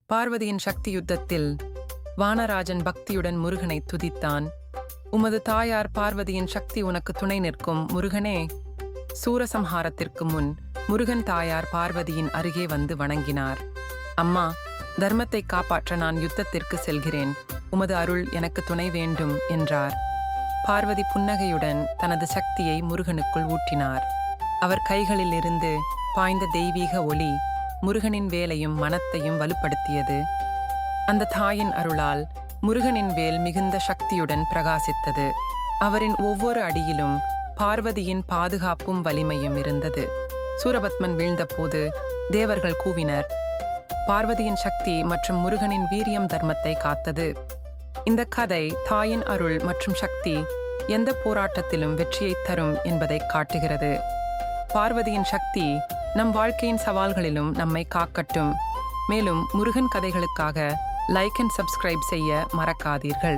பார்வதியின் சக்தி யுத்தத்தில் வானராஜன் பக்தியுடன் முருகனை துதித்தான். உமது தாயார் பார்வதியின் சக்தி உனக்கு துணை நிற்கும் முருகனே. சூரசம்ஹாரத்திற்கு முன் முருகன் தாயார் பார்வதியின் அருகே வந்து வணங்கினார். அம்மா, தர்மத்தை காப்பாற்ற நான் யுத்தத்திற்கு செல்கிறேன். உமது அருள் எனக்கு துணை வேண்டும் என்றார். பார்வதி புன்னகையுடன் தனது சக்தியை முருகனுக்குள் ஊற்றினார். அவர் கைகளில் இருந்து பாய்ந்த தெய்வீக ஒளி முருகனின் வேலையும் மனத்தையும் வலுப்படுத்தியது. அந்த தாயின் அருளால் முருகனின் வேல் மிகுந்த சக்தியுடன் பிரகாசித்தது. அவரின் ஒவ்வொரு அடியிலும் பார்வதியின் பாதுகாப்பும் வலிமையும் இருந்தது. சூரபத்மன் வீழ்ந்தபோது தேவர்கள் கூவினர். பார்வதியின் சக்தி மற்றும் முருகனின் வீரியம் தர்மத்தை காத்தது. இந்த கதை தாயின் அருள் மற்றும் சக்தி எந்த போராட்டத்திலும் வெற்றியை தரும் என்பதை காட்டுகிறது. பார்வதியின் சக்தி நம் வாழ்க்கையின் சவால்களிலும் நம்மை காக்கட்டும். மேலும் முருகன் கதைகளுக்காக லைக் அண்ட் சப்ஸ்கிரைப் செய்ய மறக்காதீர்கள்.